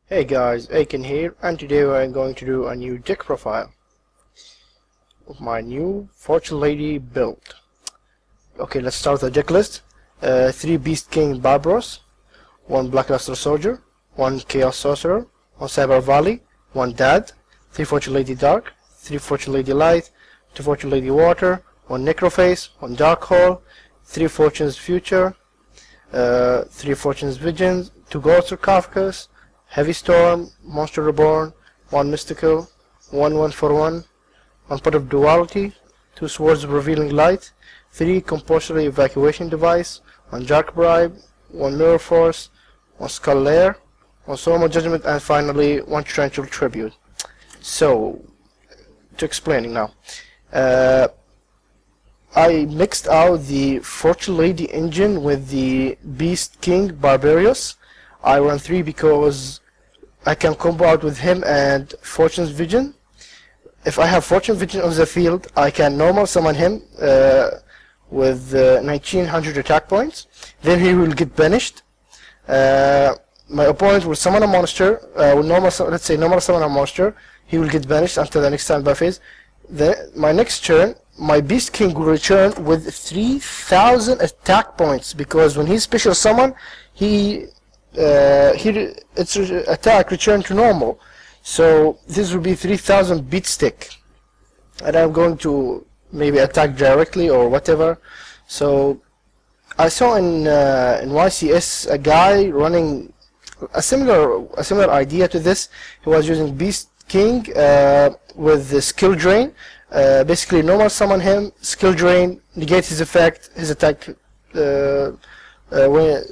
Hey guys, Aiken here, and today I'm going to do a new deck profile of my new Fortune Lady build. Okay, let's start the deck list. 3 Beast King Barbaros, 1 Black Luster Soldier, 1 Chaos Sorcerer, 1 Cyber Valley, 1 Dad, 3 Fortune Lady Dark, 3 Fortune Lady Light, 2 Fortune Lady Water, 1 Necroface, 1 Dark Hole, 3 Fortune's Future, 3 Fortune's Visions, 2 Gold Sarcophagus, Heavy Storm, Monster Reborn, 1 Mystical, 1 for 1, 1 Pot of Duality, 2 Swords of Revealing Light, 3 Compulsory Evacuation Device, 1 Dark Bribe, 1 Mirror Force, 1 Skull Lair, 1 Solemn Judgment, and finally 1 Torrential Tribute. So, to explaining now. I mixed out the Fortune Lady engine with the Beast King Barbaros. I run 3 because I can combo out with him and Fortune's Vision. If I have Fortune Vision on the field, I can normal summon him with 1900 attack points. Then he will get banished. My opponent will summon a monster. Let's say normal summon a monster. He will get banished until the next time by phase. Then my next turn, my Beast King will return with 3000 attack points, because when he special summon, its attack return to normal. So this will be 3000 beat stick, and I'm going to maybe attack directly or whatever. So I saw in YCS a guy running a similar idea to this. He was using Beast King with the skill drain. Basically normal summon him, skill drain, negate his effect, his attack when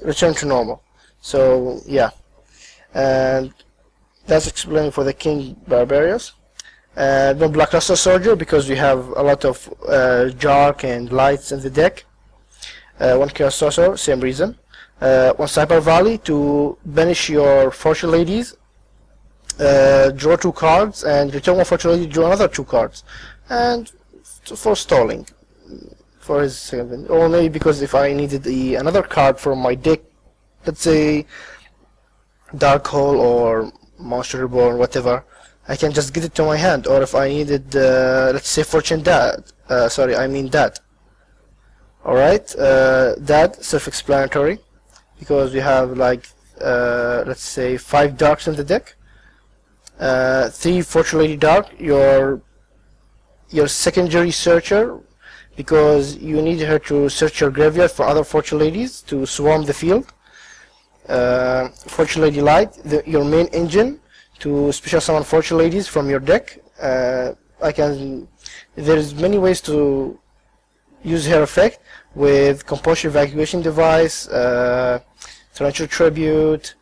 return to normal. So yeah, and that's explaining for the King Barbaros. No Black Luster Soldier, because we have a lot of Dark and Lights in the deck. 1 Chaos Sorcerer, same reason. 1 Cyber Valley to banish your Fortune Ladies. Draw 2 cards and return 1 Fortune Lady, draw another 2 cards. And for stalling for his second, or maybe because if I needed another card from my deck, let's say Dark Hole or Monster Reborn, whatever, I can just get it to my hand. Or if I needed, let's say Fortune Dad, Dad. Alright, Dad, self-explanatory, because we have like, let's say 5 Darks in the deck. 3 Fortune Lady Dark, your secondary searcher, because you need her to search your graveyard for other Fortune Ladies to swarm the field. Fortune Lady Light, your main engine to special summon Fortune Ladies from your deck. There's many ways to use her effect, with Compulsory Evacuation Device, Torrential Tribute,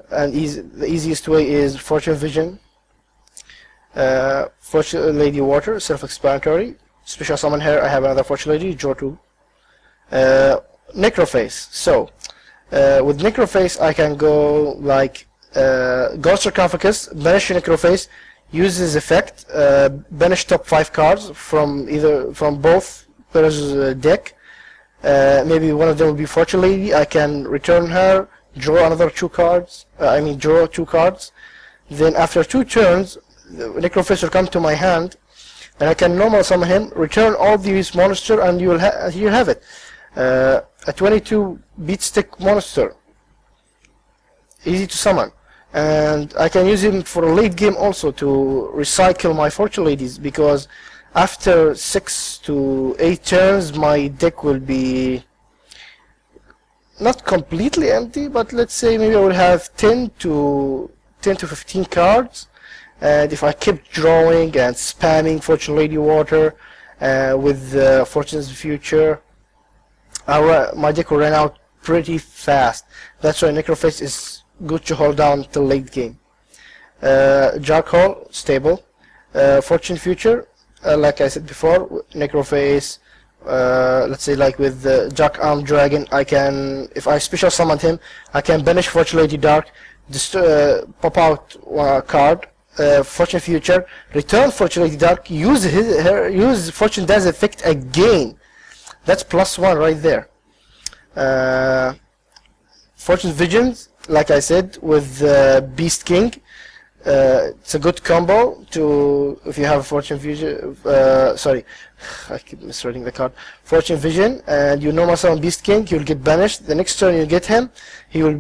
and the easiest way is Fortune Vision. Fortune Lady Water, self-explanatory. Special summon her, I have another Fortune Lady, draw 2. Necroface. So, with Necroface I can go like Gold Sarcophagus, banish Necroface, use his effect, banish top 5 cards from both players' deck. Maybe one of them will be Fortune Lady. I can return her, draw another 2 cards. Draw 2 cards. Then after 2 turns, Necroface will come to my hand, and I can normal summon him, return all these monsters, and you have it. A 22 beat stick monster, easy to summon, and I can use him for a late game also to recycle my Fortune Ladies, because after 6 to 8 turns my deck will be not completely empty, but let's say maybe I will have 10 to 15 cards. And if I keep drawing and spamming Fortune Lady Water with Fortune's Future, my deck will run out pretty fast. That's why Necroface is good to hold down till late game. Dark Hole, stable. Fortune Future, like I said before, Necroface, let's say like with the Dark Arm Dragon, if I special summon him, I can banish Fortune Lady Dark, pop out a card, Fortune Future, return Fortune Lady Dark, use Fortune Dad's effect again. That's +1 right there. Fortune's Visions, like I said, with Beast King. It's a good combo to if you have Fortune Vision. Sorry, I keep misreading the card. Fortune Vision, and you normal summon Beast King. You'll get banished. The next turn you get him, he will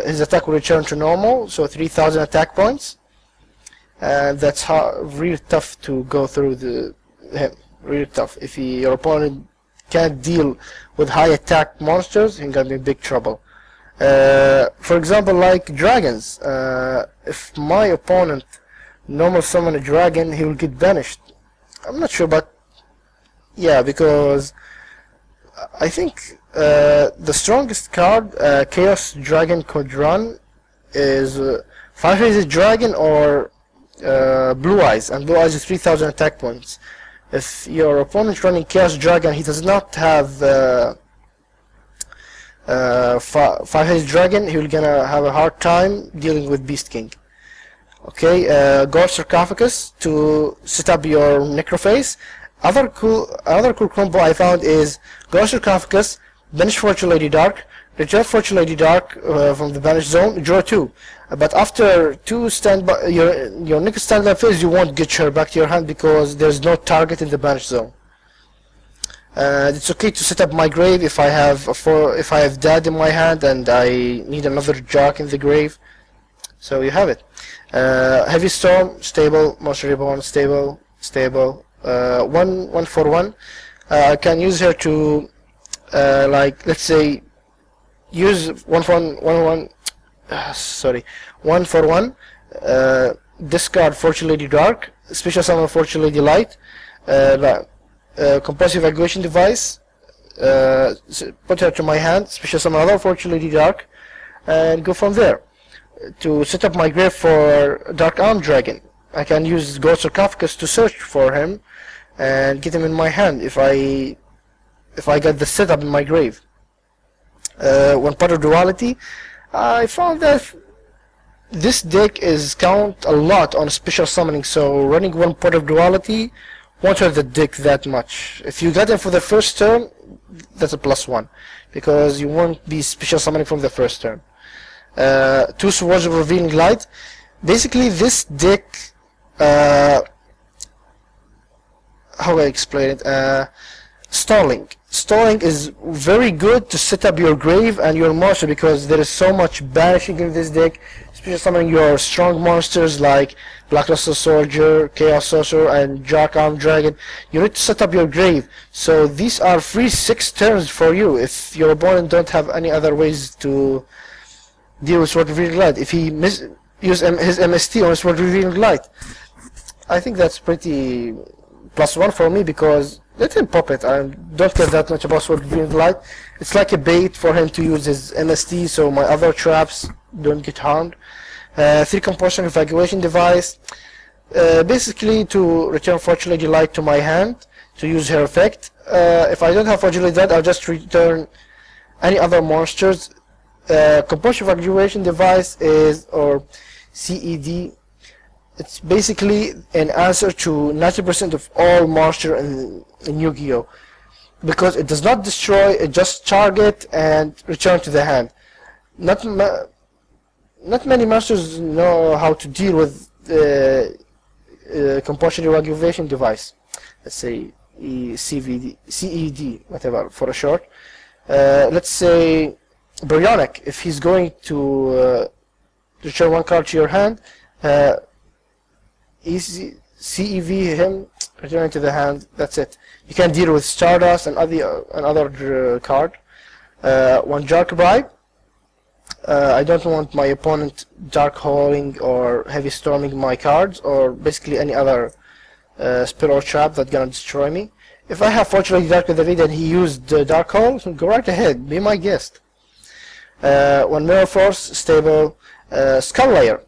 his attack will return to normal, so 3,000 attack points. And that's really tough to go through him. Really tough. If your opponent can't deal with high attack monsters, he's gonna be in big trouble. For example, like dragons. If my opponent normal summon a dragon, he will get banished. I'm not sure, but yeah, because I think the strongest card Chaos Dragon could run is 5-Faced Dragon or Blue Eyes, and Blue Eyes is 3,000 attack points. If your opponent running Chaos Dragon, he does not have 5-Faced Dragon, he will gonna have a hard time dealing with Beast King. Okay, Guard Sarcophagus to set up your Necroface. Other cool combo I found is Guard Sarcophagus, banish Fortune Lady Dark, return Fortune Lady Dark from the banished zone, draw 2. But after 2 standby, your next standby phase, you won't get her back to your hand because there's no target in the banished zone. It's okay to set up my grave if I have Dad in my hand and I need another Jark in the grave. So you have it. Heavy Storm, stable. Monster Reborn, stable. 1 for 1. I can use her to like, let's say, use 1 for 1. Discard Fortune Lady Dark, special summon Fortune Lady Light, compulsive evacuation device, put her to my hand, special summon another Fortune Lady Dark, and go from there. To set up my grave for Dark Arm Dragon, I can use Ghost Sarcophagus to search for him and get him in my hand if I get the setup in my grave. One part of duality, I found that this deck is count a lot on special summoning, so running one pot of duality won't hurt the deck that much. If you get it for the first turn, that's a +1, because you won't be special summoning from the first turn. 2 Swords of Revealing Light. Basically, this deck, how do I explain it? Stalling. Stalling is very good to set up your grave and your monster because there is so much banishing in this deck, especially summoning your strong monsters like Blackluster Soldier, Chaos Sorcerer, and Dark Arm Dragon. You need to set up your grave. So these are free 6 turns for you if your opponent don't have any other ways to deal with Sword of Revealing Light. If he use his MST on Sword of Revealing Light, I think that's pretty +1 for me because let him pop it. I don't care that much about Sword of Revealing Light. It's like a bait for him to use his MST so my other traps don't get harmed. 3 Compulsion Evacuation Device. Basically to return Fortune Lady Light to my hand to use her effect. If I don't have Fortune Lady Light, I'll just return any other monsters. Compulsion Evacuation Device is, or CED, it's basically an answer to 90% of all monsters in Yu-Gi-Oh! Because it does not destroy, it just target and return to the hand. Not many monsters know how to deal with Compulsion Evacuation Device. Let's say CED, whatever, for a short. Let's say Baryonic, if he's going to return 1 card to your hand, CEV him, return to the hand, that's it. You can deal with Stardust and other card. 1 Dark Bribe. I don't want my opponent dark holing or heavy storming my cards, or basically any other spell or trap that's gonna destroy me. If I have Fortune Lady Dark with the lead and he used dark hole, go right ahead, be my guest. 1 Mirror Force, stable. Skull Layer.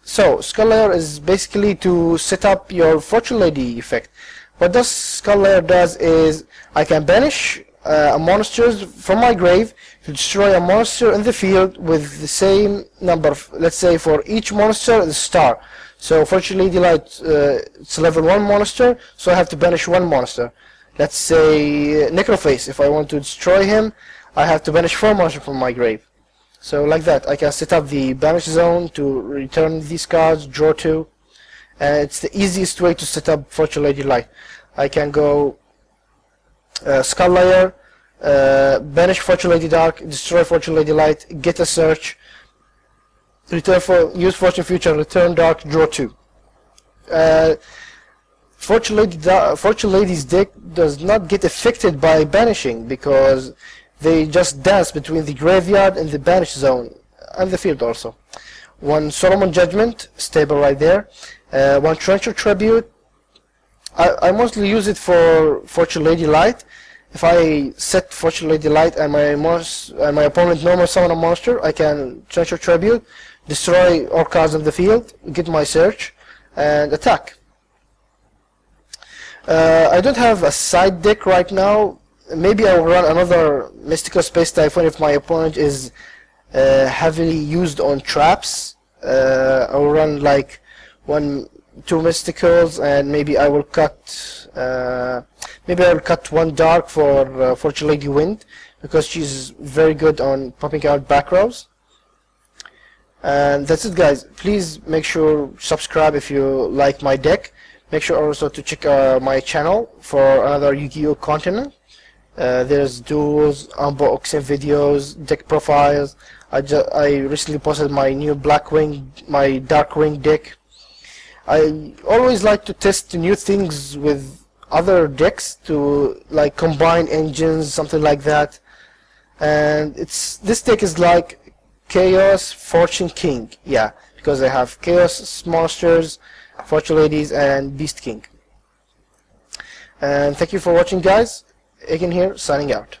So Skull Layer is basically to set up your Fortune Lady effect. What this Skull Layer does is I can banish monsters from my grave to destroy a monster in the field with the same number of, let's say for each monster, the star. So Fortune Lady Light, it's level 1 monster, so I have to banish 1 monster. Let's say Necroface, if I want to destroy him, I have to banish 4 monsters from my grave. So like that, I can set up the banish zone to return these cards, draw 2, and it's the easiest way to set up Fortune Lady Light. I can go Skull Layer, banish Fortune Lady Dark, destroy Fortune Lady Light, get a search, use Fortune Future, return Dark, draw 2. Fortune Lady's deck does not get affected by banishing because they just dance between the graveyard and the banish zone and the field also. One Solomon Judgment, stable right there. One Trencher Tribute. I mostly use it for Fortune Lady Light. If I set Fortune Lady Light and my opponent normal summon a monster, I can Trencher Tribute, destroy all cards on the field, get my search, and attack. I don't have a side deck right now. Maybe I will run another Mystical Space Typhoon if my opponent is heavily used on traps. I will run like 2 Mysticals, and maybe I will cut one Dark for Fortune Lady Wind because she's very good on popping out back rows. And that's it, guys. Please make sure subscribe if you like my deck. Make sure also to check my channel for another YuGiOh content. There's duels, unboxing videos, deck profiles. I recently posted my new my Dark Wing deck. I always like to test new things with other decks to like combine engines, something like that. And this deck is like Chaos Fortune King, yeah, because I have Chaos Monsters, Fortune Ladies, and Beast King. And thank you for watching, guys. Egan here, signing out.